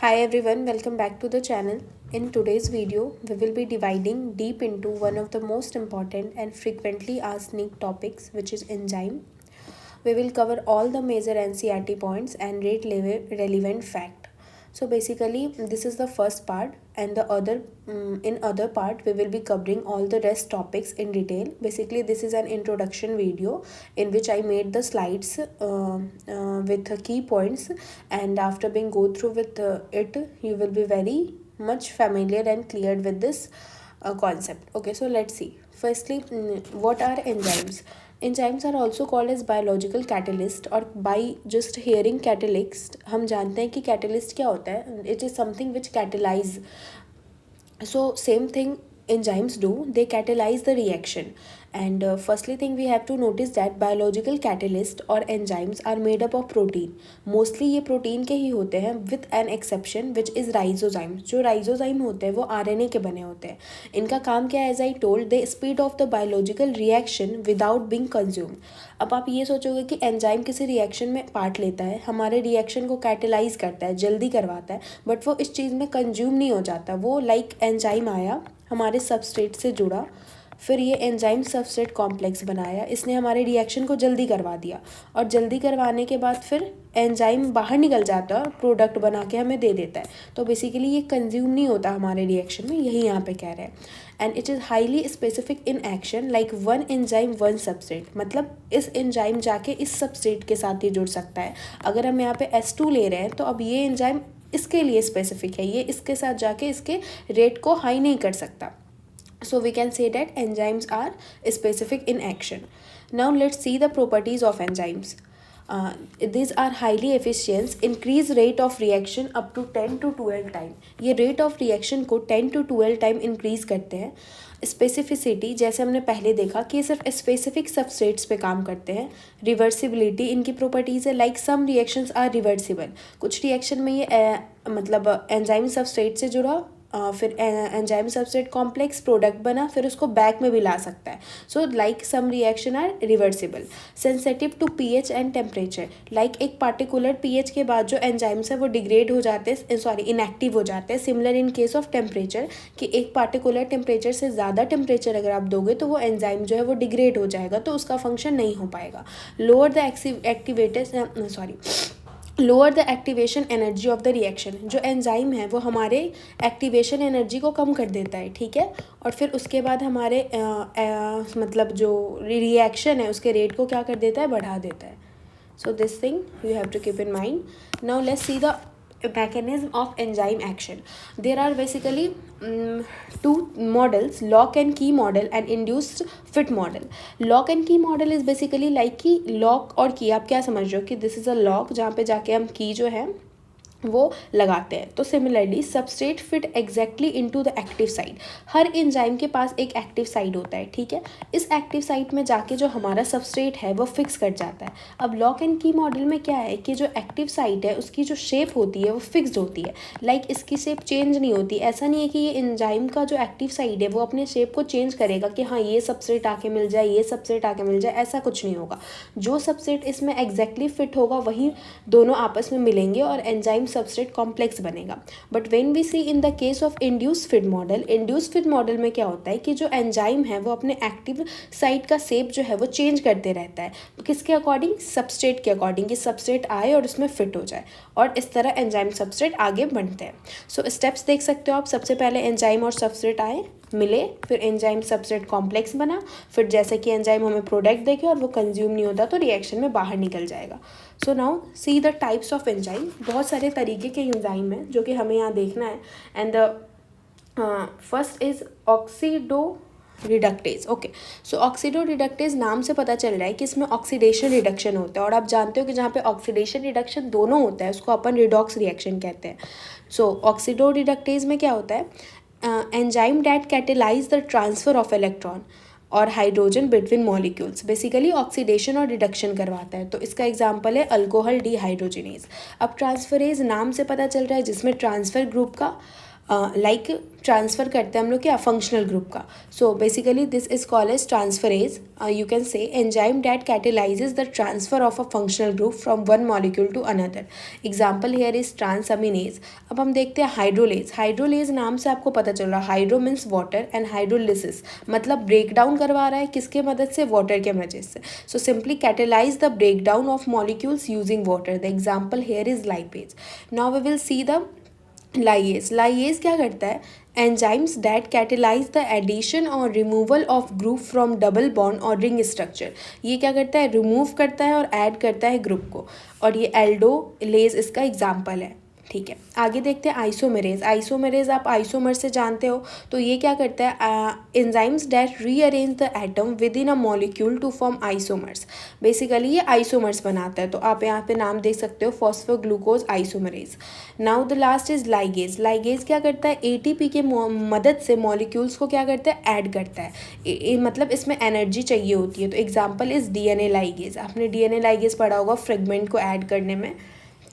Hi everyone, welcome back to the channel. In today's video, we will be dividing deep into one of the most important and frequently asked NEET topics, which is enzyme. We will cover all the major NCERT points and rate level relevant fact. So basically, this is the first part, and the other in other part we will be covering all the rest topics in detail. Basically, this is an introduction video in which I made the slides with key points, and after being go through with it, you will be very much familiar and cleared with this concept. Okay, so let's see. Firstly, what are enzymes? Enzymes are also called as biological catalyst, और by just hearing catalyst हम जानते हैं कि catalyst क्या होता है. It is something which catalyze. So same thing enzymes do, they catalyze the reaction. And firstly thing we have to notice that biological catalyst और enzymes are made up of protein. Mostly ये protein के ही होते हैं with an exception which is ribozyme. जो ribozyme होते हैं वो RNA के बने होते हैं. इनका काम क्या है, as I told, they speed of the biological reaction without being consumed. अब आप ये सोचोगे कि एंजाइम किसी रिएक्शन में पार्ट लेता है, हमारे रिएक्शन को कैटेलाइज करता है, जल्दी करवाता है, बट वो इस चीज़ में कंज्यूम नहीं हो जाता. वो लाइक एंजाइम आया, हमारे सबस्ट्रेट से जुड़ा, फिर ये एंजाइम सबस्ट्रेट कॉम्प्लेक्स बनाया, इसने हमारे रिएक्शन को जल्दी करवा दिया, और जल्दी करवाने के बाद फिर एंजाइम बाहर निकल जाता है और प्रोडक्ट बना के हमें दे देता है. तो बेसिकली ये कंज्यूम नहीं होता हमारे रिएक्शन में, यही यहाँ पे कह रहे हैं. And it is highly specific in action, like one enzyme one substrate. मतलब इस एंजाइम जाके इस सबस्ट्रेट के साथ ही जुड़ सकता है. अगर हम यहाँ पे S2 ले रहे हैं तो अब ये एंजाइम इसके लिए स्पेसिफिक है, ये इसके साथ जाके इसके रेट को हाई नहीं कर सकता. So we can say that enzymes are specific in action. Now let's see the properties of enzymes. These are highly efficient, increase rate of reaction up to 10 to 12 time. ये rate of reaction को 10 to 12 time increase करते हैं. Specificity जैसे हमने पहले देखा कि ये सिर्फ स्पेसिफिक सबस्ट्रेट्स पे काम करते हैं. रिवर्सिबिलिटी इनकी प्रॉपर्टीज़ है, like some reactions are reversible. कुछ रिएक्शन में ये मतलब एंजाइम सबस्ट्रेट से जुड़ा, फिर एंजाइम सबस्ट्रेट कॉम्प्लेक्स प्रोडक्ट बना, फिर उसको बैक में भी ला सकता है. So like some reaction are reversible. Sensitive to pH and temperature, like एक पार्टिकुलर पीएच के बाद जो एंजाइम्स है वो डिग्रेड हो जाते हैं, इनएक्टिव हो जाते हैं. Similar in case of temperature, कि एक पार्टिकुलर टेम्परेचर से ज़्यादा टेम्परेचर अगर आप दोगे तो वो एंजाइम जो है वो डिग्रेड हो जाएगा, तो उसका फंक्शन नहीं हो पाएगा. Lower the activation energy of the reaction. जो एंजाइम है वो हमारे एक्टिवेशन एनर्जी को कम कर देता है, ठीक है, और फिर उसके बाद हमारे मतलब जो रिएक्शन है उसके रेट को क्या कर देता है, बढ़ा देता है. So this thing you have to keep in mind. Now let's see the mechanism of enzyme action. There are basically two models, lock and key model and induced fit model. Lock and key model is basically like कि lock और key आप क्या समझ रहे हो कि this is a lock जहाँ पे जाके हम key जो है वो लगाते हैं. तो similarly substrate fit exactly into the active site. Her enzyme के पास एक एक्टिव साइट होता है, ठीक है. इस एक्टिव साइट में जाके जो हमारा सबस्ट्रेट है वो फिक्स कर जाता है. अब लॉक एंड की मॉडल में क्या है कि जो एक्टिव साइट है उसकी जो शेप होती है वो फिक्स्ड होती है, लाइक इसकी शेप चेंज नहीं होती. ऐसा नहीं है कि ये एंजाइम का जो एक्टिव साइट है वो अपने शेप को चेंज करेगा कि हाँ ये सबस्ट्रेट आके मिल जाए, ये सबस्ट्रेट आके मिल जाए, ऐसा कुछ नहीं होगा. जो सबस्ट्रेट इसमें एग्जैक्टली फिट होगा वही दोनों आपस में मिलेंगे और एंजाइम सबस्ट्रेट कॉम्प्लेक्स बनेगा. But when we see in the case of induced fit model, induced fit model में क्या होता है कि जो एंजाइम है वो अपने एक्टिव साइट का शेप जो है वो चेंज करते रहता है. किसके अकॉर्डिंग, सबस्ट्रेट के अकॉर्डिंग, कि सबस्ट्रेट आए और उसमें फिट हो जाए, और इस तरह एंजाइम सबस्ट्रेट आगे बढ़ते हैं. सो स्टेप्स देख सकते हो आप. सबसे पहले एंजाइम और सबस्ट्रेट आए, मिले, फिर एंजाइम सबस्ट्रेट कॉम्प्लेक्स बना, फिर जैसे कि एंजाइम हमें प्रोडक्ट देखे और वो कंज्यूम नहीं होता तो रिएक्शन में बाहर निकल जाएगा. So now see the types of enzyme. बहुत सारे तरीके के एंजाइम हैं जो कि हमें यहाँ देखना है. And the first is oxido reductase. Okay, so oxido reductase नाम से पता चल रहा है कि इसमें ऑक्सीडेशन रिडक्शन होता है, और आप जानते हो कि जहाँ पे ऑक्सीडेशन रिडक्शन दोनों होता है उसको अपन रिडॉक्स रिएक्शन कहते हैं. सो ऑक्सीडो रिडक्टेज में क्या होता है, enzyme that catalyse the transfer of electron और hydrogen between molecules. Basically oxidation और रिडक्शन करवाता है. तो इसका एग्जांपल है अल्कोहल डीहाइड्रोजिनेज. अब ट्रांसफरेज नाम से पता चल रहा है जिसमें ट्रांसफ़र ग्रुप का लाइक ट्रांसफ़र करते हैं हम लोग क्या फंक्शनल ग्रुप का. So basically this is called as transferase. You can say enzyme that catalyses the transfer of a functional group from one molecule to another. Example here is transaminase. अब हम देखते हैं हाइड्रोलेज. हाइड्रोलेज नाम से आपको पता चल रहा है hydro means water and hydrolysis मतलब ब्रेक डाउन करवा रहा है किसके मदद से वाटर के मदद से. So simply catalyse the break down of molecules using water. The example here is lipase. Now we will see the lyase. Lyase क्या करता है enzymes that catalyse the addition और removal of group from double bond और ring structure. ये क्या करता है remove करता है और ऐड करता है ग्रुप को और ये एल्डोलेज इसका एग्जाम्पल है. ठीक है आगे देखते हैं आइसोमेरेज. आइसोमेरेज आप आइसोमर से जानते हो तो ये क्या करता है enzymes that rearrange the atom within a molecule to form isomers. Basically ये आइसोमर्स बनाता है तो आप यहाँ पे नाम देख सकते हो phosphoglucose isomerase. Now the last is ligase. Ligase क्या करता है एटीपी के मदद से मॉलिक्यूल्स को क्या करता है ऐड करता है. मतलब इसमें एनर्जी चाहिए होती है तो एग्जाम्पल इज डीएनए लाइगेज. आपने डीएनए लाइगेज पढ़ा होगा फ्रेगमेंट को ऐड करने में.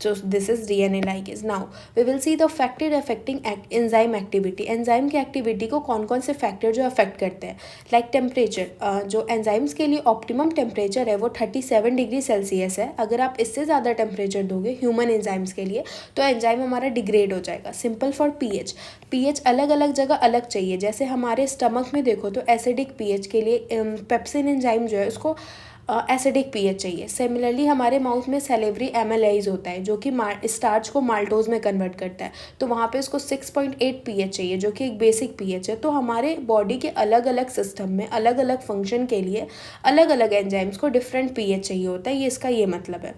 So this is DNA ligase. Now we will see the factor affecting enzyme activity. Enzyme की एक्टिविटी को कौन कौन से फैक्टर जो अफेक्ट करते हैं लाइक टेम्परेचर. जो एंजाइम्स के लिए ऑप्टिमम टेम्परेचर है वो 37 डिग्री सेल्सियस है. अगर आप इससे ज़्यादा टेम्परेचर दोगे ह्यूमन एंजाइम्स के लिए तो एंजाइम हमारा डिग्रेड हो जाएगा. Simple for pH. पीएच अलग अलग जगह अलग चाहिए. जैसे हमारे स्टमक में देखो तो एसिडिक पीएच के लिए पेप्सिन एंजाइम जो है उसको एसिडिक पीएच चाहिए. सिमिलरली हमारे माउथ में सेलेवरी एमेलाइज होता है जो कि स्टार्च को माल्टोज में कन्वर्ट करता है तो वहाँ पे उसको 6.8 पीएच चाहिए जो कि एक बेसिक पीएच है. तो हमारे बॉडी के अलग अलग सिस्टम में अलग अलग फंक्शन के लिए अलग अलग एंजाइम्स को डिफरेंट पीएच चाहिए होता है. ये इसका ये मतलब है.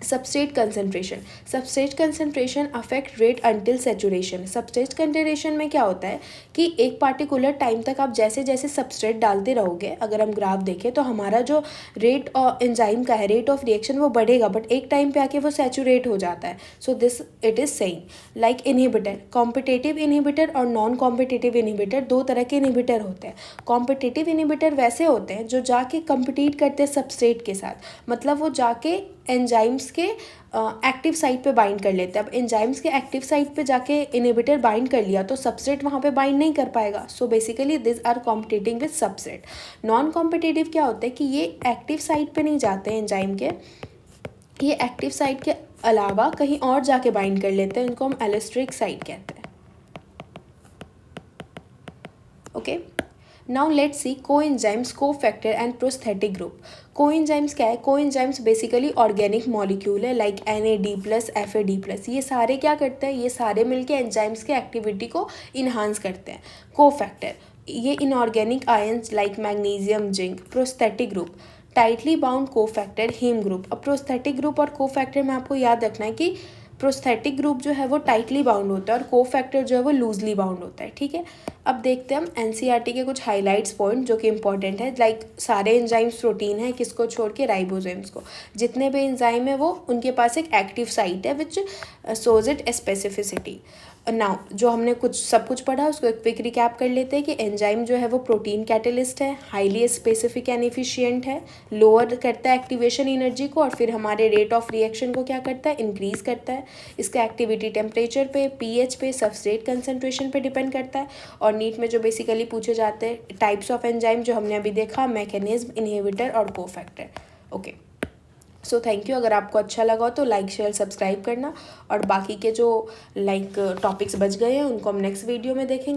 Substrate concentration. Substrate concentration affect rate until saturation. Substrate concentration में क्या होता है कि एक पार्टिकुलर टाइम तक आप जैसे जैसे सबस्ट्रेट डालते रहोगे अगर हम ग्राफ देखें तो हमारा जो रेट एंजाइम का है रेट ऑफ रिएक्शन वो बढ़ेगा बट एक टाइम पे आके वो सेचुरेट हो जाता है. So this it is saying like inhibitor. Competitive inhibitor और नॉन कॉम्पिटिटिव इनहिबिटर दो तरह के इनहिबिटर होते हैं. कॉम्पिटिटिव इनहिबिटर वैसे होते हैं जो जाके कम्पिटिट करते हैं सबस्ट्रेट के साथ मतलब वो जाके एंजाइम्स के एक्टिव साइट पे बाइंड कर लेते हैं. अब एंजाइम्स के एक्टिव साइट पे जाके इनहिबिटर बाइंड कर लिया तो सबस्ट्रेट वहाँ पे बाइंड नहीं कर पाएगा. So basically this are competing with substrate. Non competitive क्या होता है कि ये एक्टिव साइट पे नहीं जाते हैं एंजाइम के. ये एक्टिव साइट के अलावा कहीं और जाके बाइंड कर लेते हैं. इनको हम एलोस्टेरिक साइट कहते हैं. Okay now let's C coenzymes cofactor and prosthetic group. Coenzymes क्या है कोएंजाइम्स बेसिकली ऑर्गेनिक मॉलिक्यूल है लाइक NAD+, FAD+. ये सारे क्या करते हैं ये सारे मिलके एंजाइम्स के एक्टिविटी को इन्हांस करते हैं. कोफैक्टर ये inorganic ions like magnesium zinc. Prosthetic group tightly bound cofactor heme group. अब प्रोस्थेटिक ग्रुप और कोफैक्टर में आपको याद रखना है कि प्रोस्थेटिक ग्रुप जो है वो टाइटली बाउंड होता है और कोफैक्टर जो है वो लूजली बाउंड होता है. ठीक है अब देखते हैं हम एनसीईआरटी के कुछ हाइलाइट्स पॉइंट जो कि इंपॉर्टेंट है लाइक सारे एंजाइम्स प्रोटीन है किसको छोड़ के राइबोसोम्स को. जितने भी एंजाइम है वो उनके पास एक एक्टिव साइट है which shows it specificity. Now जो हमने सब कुछ पढ़ा उसको एक क्विक रिकैप कर लेते हैं कि एंजाइम जो है वो प्रोटीन कैटलिस्ट है हाईली स्पेसिफिक एंड एफिशिएंट है लोअर करता है एक्टिवेशन एनर्जी को और फिर हमारे रेट ऑफ रिएक्शन को क्या करता है इंक्रीज करता है. इसका एक्टिविटी टेम्परेचर पे पीएच पे सबस्ट्रेट कंसनट्रेशन पे डिपेंड करता है. और नीट में जो बेसिकली पूछे जाते हैं टाइप्स ऑफ एंजाइम जो हमने अभी देखा मैकेनिज्म इनहिबिटर और cofactor. Okay so thank you. अगर आपको अच्छा लगा हो तो लाइक शेयर सब्सक्राइब करना और बाकी के जो लाइक टॉपिक्स बच गए हैं उनको हम नेक्स्ट वीडियो में देखेंगे.